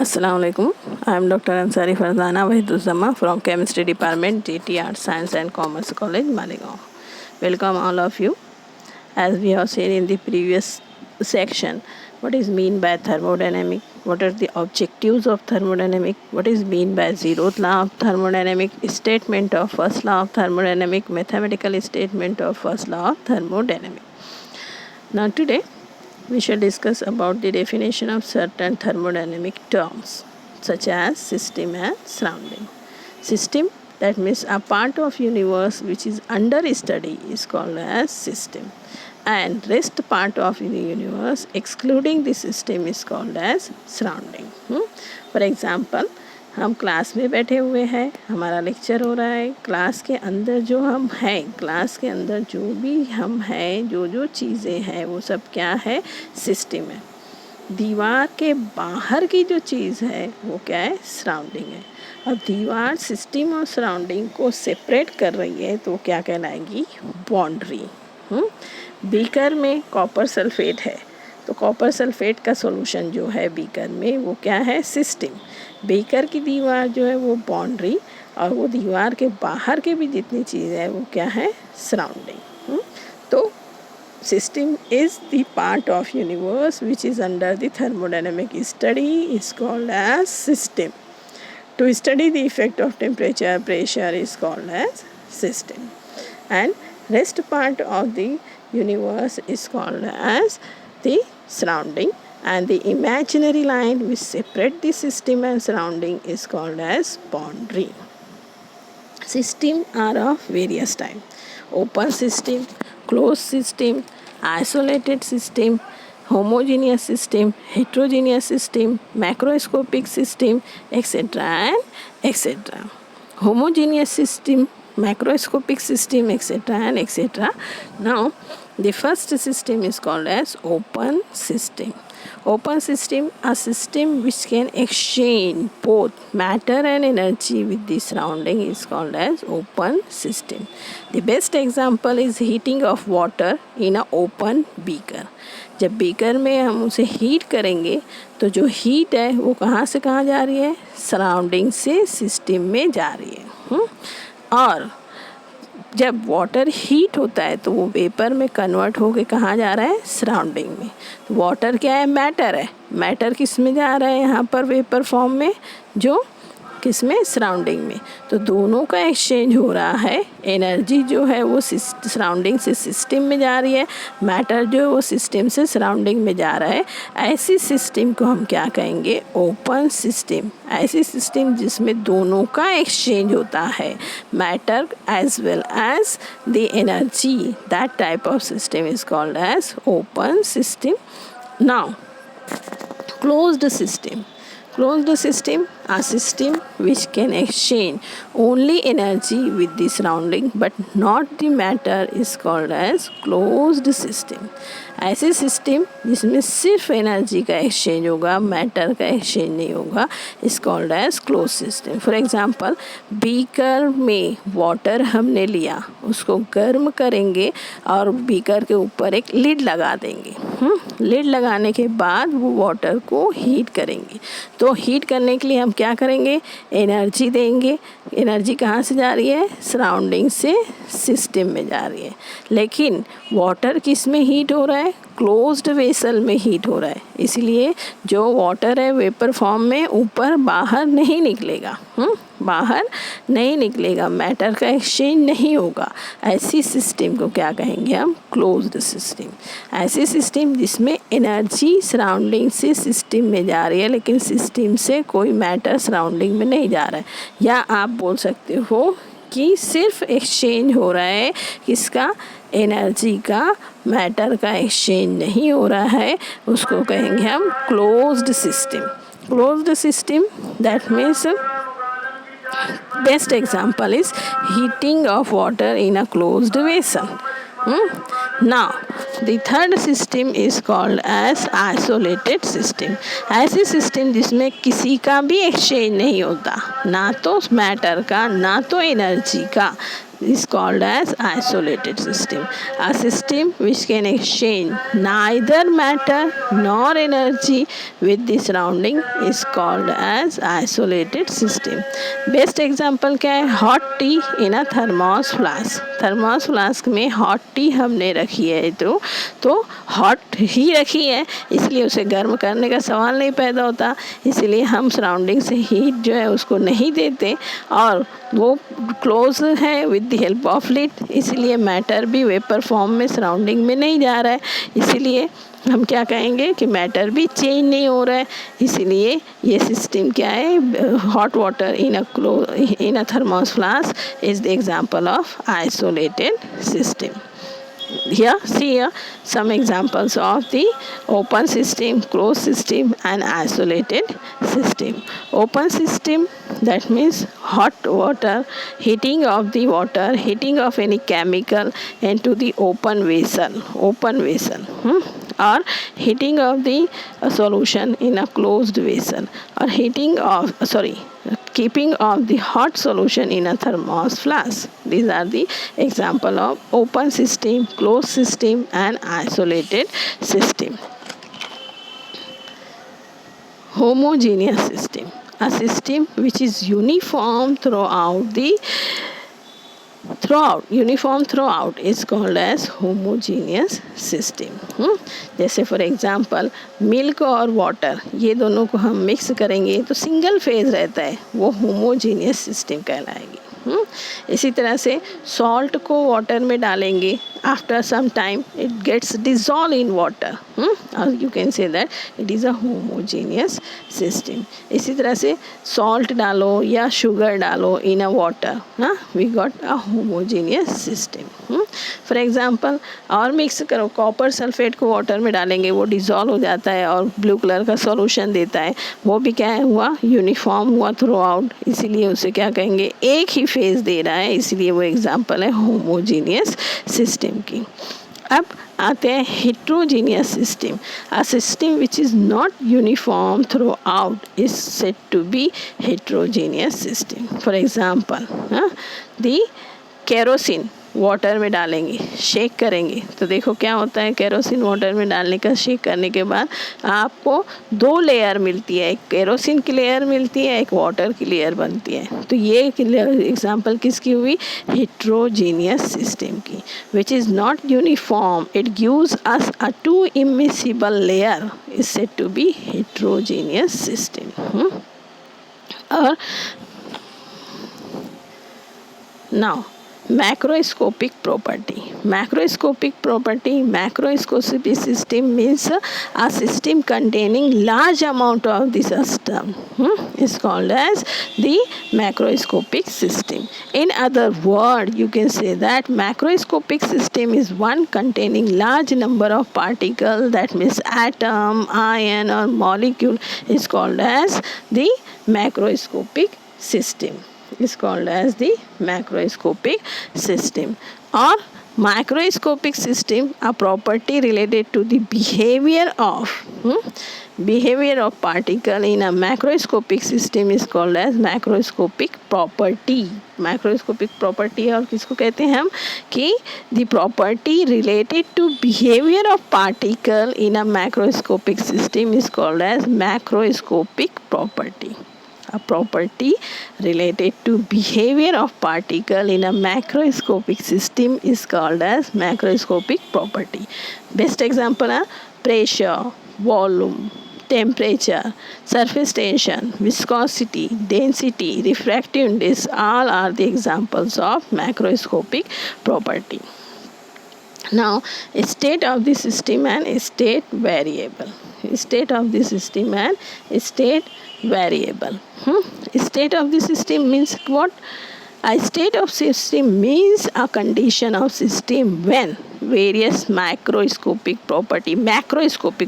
Assalamualaikum. I am Dr. Ansari Farzana Wahiduzzama from Chemistry Department, GT Arts Science and Commerce College, Malegaon. Welcome all of you. As we have seen in the previous section, what is mean by thermodynamic, what are the objectives of thermodynamic, what is mean by zeroth law of thermodynamic, statement of first law of thermodynamic, mathematical statement of first law of thermodynamic. Now today we shall discuss about the definition of certain thermodynamic terms such as system and surrounding. System, that means a part of universe which is under study, is called as system, and rest part of the universe excluding the system is called as surrounding. For example, हम class में बैठे हुए हैं, हमारा lecture हो रहा है, class के अंदर जो हम हैं, क्लास के अंदर जो भी हम हैं, जो चीज़ें हैं, वो सब क्या है? सिस्टम है। दीवार के बाहर की जो चीज़ है वो क्या है? सराउंडिंग है। और दीवार सिस्टम और सराउंडिंग को सेपरेट कर रही है तो क्या कहलाएगी? बाउंड्री। बीकर में कॉपर सल्फेट है तो कॉपर सल्फेट का सॉल्यूशन जो है बीकर में वो क्या है? सिस्टम। बीकर की दीवार जो है वो बाउंड्री, और वो दीवार के बाहर के भी जितनी चीज़ है वो क्या है? सराउंडिंग। तो system is the part of universe which is under the thermodynamic study is called as system. To study the effect of temperature, pressure is called as system, and rest part of the universe is called as the surrounding, and the imaginary line which separate the system and surrounding is called as boundary. System are of various types: open system, closed system, isolated system, homogeneous system, heterogeneous system, macroscopic system, etc. and etc. Homogeneous system, macroscopic system, etc. and etc. Now, the first system is called as open system. Open system, a system which can exchange both matter and energy with the surrounding, is called as open system. The best example is heating of water in a open beaker. जब beaker में हम उसे heat करेंगे तो जो heat है वो कहाँ से कहाँ जा रही है? सराउंडिंग से सिस्टम में जा रही है। और जब वाटर हीट होता है तो वो वेपर में कन्वर्ट होके कहाँ जा रहा है? सराउंडिंग में। तो वाटर क्या है? मैटर है। मैटर किस में जा रहा है? यहाँ पर वेपर फॉर्म में, जो किस में? सराउंडिंग में। तो दोनों का एक्सचेंज हो रहा है। एनर्जी जो है वो सराउंडिंग से सिस्टम में जा रही है, मैटर जो है वो सिस्टम से सराउंडिंग में जा रहा है। ऐसी सिस्टम को हम क्या कहेंगे? Open system. ऐसी सिस्टम जिसमें दोनों का एक्सचेंज होता है, matter as well as the energy, that type of system is called as open system. Now, closed system. Closed system, a system which can exchange only energy with the surrounding but not the matter, is called as closed system. ऐसे system जिसमें सिर्फ energy का exchange होगा, matter का exchange नहीं होगा, is called as close system. For example, beaker में water हमने लिया, उसको गर्म करेंगे और बीकर के ऊपर एक लिड लगा देंगे। लिड लगाने के बाद वो वाटर को हीट करेंगे। तो हीट करने के लिए हम क्या करेंगे? एनर्जी देंगे। एनर्जी कहाँ से जा रही है? सराउंडिंग से सिस्टम में जा रही है। लेकिन वाटर किस में हीट हो रहा है? क्लोज्ड वेसल में हीट हो रहा है। इसलिए जो वाटर है वेपर फॉर्म में ऊपर बाहर नहीं निकलेगा, बाहर नहीं निकलेगा, मैटर का एक्सचेंज नहीं होगा। ऐसी सिस्टम को क्या कहेंगे हम? Closed system. ऐसी सिस्टम जिसमें एनर्जी सराउंडिंग से सिस्टम में जा रही है लेकिन सिस्टम से कोई मैटर सराउंडिंग में नहीं जा रहा है। या आप बोल सकते हो कि सिर्फ एक्सचेंज हो रहा है, किसका? एनर्जी का, मैटर का एक्सचेंज नहीं हो रहा है, उसको कहेंगे हम closed system. Closed system, that means best example is heating of water in a closed vessel. Now, the third system is called as isolated system. ऐसी सिस्टम जिसमें किसी का भी एक्सचेंज नहीं होता, ना तो मैटर का ना तो एनर्जी का, is called as isolated system. A system which can exchange neither matter nor energy with the surrounding is called as isolated system. Best example क्या है? हॉट टी इन अ थर्मोस फ्लास्क. थर्मोस फ्लास्क में hot T हमने रखी है तो hot ही रखी है, इसलिए उसे गर्म करने का सवाल नहीं पैदा होता. इसलिए हम सराउंडिंग से हीट जो है उसको नहीं देते और वो क्लोज है with the help of lid, इसलिए मैटर भी वेपर फॉर्म में सराउंडिंग में नहीं जा रहा है. इसीलिए हम क्या कहेंगे कि मैटर भी चेंज नहीं हो रहा है. इसलिए ये सिस्टम क्या है? Hot water in a thermos flask is the example of isolated system. Here, see here some examples of the open system, closed system, and isolated system. Open system, that means hot water, heating of the water, heating of any chemical into the open vessel, or heating of the solution in a closed vessel, or keeping of the hot solution in a thermos flask. These are the example of open system, closed system, and isolated system. Homogeneous system, a system which is uniform throughout is called as homogeneous system. जैसे for example milk और water, ये दोनों को हम mix करेंगे तो single phase रहता है, वो होमोजीनियस सिस्टम कहलाएगी. इसी तरह से सॉल्ट को वाटर में डालेंगे, after some time it gets dissolve in water, और you can say that it is a homogeneous system. इसी तरह से सॉल्ट डालो या शुगर डालो in a water, we got a homogeneous system. For example और मिक्स करो, कॉपर सल्फेट को वाटर में डालेंगे, वो डिजॉल्व हो जाता है और ब्लू कलर का सॉल्यूशन देता है, वो भी क्या हुआ? यूनिफॉर्म हुआ थ्रू आउट, इसीलिए उसे क्या कहेंगे? एक ही फेज दे रहा है, इसलिए वो एग्जांपल है होमोजीनियस सिस्टम की. अब आते हैं heterogeneous system. A system which is not uniform throughout is said to be heterogeneous system. For example the kerosene water में डालेंगे, शेक करेंगे, तो देखो क्या होता है? केरोसिन वाटर में डालने का शेक करने के बाद आपको दो लेयर मिलती है, एक केरोसिन की लेयर मिलती है, एक वाटर की लेयर बनती है. तो ये एग्जांपल किसकी हुई? हेट्रोजीनियस सिस्टम की. Which is not uniform, it gives us a two immiscible layer, is said to be heterogeneous system. और now macroscopic property. Macroscopic system means a system containing large amount of the system is called as the macroscopic system. In other word, you can say that macroscopic system is one containing large number of particles, that means atom, ion, or molecule is called as the macroscopic system. Is called as the macroscopic system. Or macroscopic system, a property related to the behavior of particle in a macroscopic system is called as macroscopic property. Macroscopic property और किसको कहते हैं हम? कि the property related to behavior of particle in a macroscopic system is called as macroscopic property. A property related to behavior of particle in a macroscopic system is called as macroscopic property. Best example are pressure, volume, temperature, surface tension, viscosity, density, refractive index, all are the examples of macroscopic property. Now, state of the system and state variable. State of the system and state variable. State of the system means what? A state of system means a condition of system when various macroscopic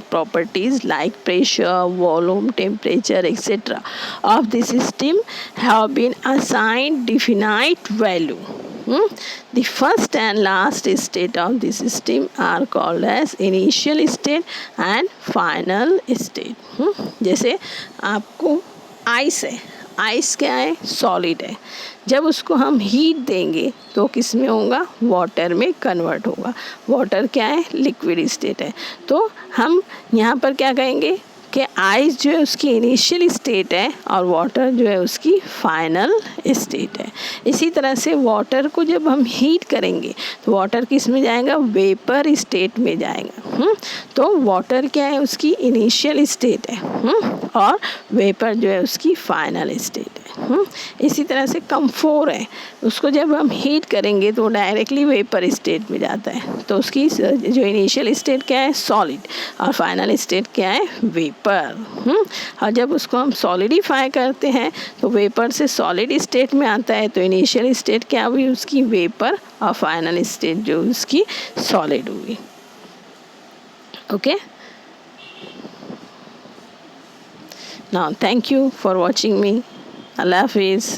properties like pressure, volume, temperature, etc. of the system have been assigned definite value. The first and last state of the system are called as initial state and final state. जैसे आपको ice है, ice क्या है, solid है। जब उसको हम heat देंगे तो किस में होगा, वाटर में कन्वर्ट होगा। वाटर क्या है, लिक्विड स्टेट है। तो हम यहाँ पर क्या कहेंगे कि आइस जो है उसकी इनिशियल स्टेट है और वाटर जो है उसकी फाइनल स्टेट है। इसी तरह से वाटर को जब हम हीट करेंगे तो वाटर किस में जाएगा, वेपर स्टेट में जाएगा। तो वाटर क्या है, उसकी इनिशियल स्टेट है और वेपर जो है उसकी फाइनल स्टेट है। इसी तरह से कम्फोर है, उसको जब हम हीट करेंगे तो डायरेक्टली वेपर स्टेट में जाता है। तो उसकी जो इनिशियल स्टेट क्या है, सॉलिड, और फाइनल स्टेट क्या है, वेपर। और जब उसको हम सॉलिडिफाई करते हैं तो वेपर से सॉलिड स्टेट में आता है। तो इनिशियल स्टेट क्या हुई उसकी, वेपर, और फाइनल स्टेट जो उसकी सॉलिड हुई। Okay, now thank you for watching me. अल्लाह हाफिज़।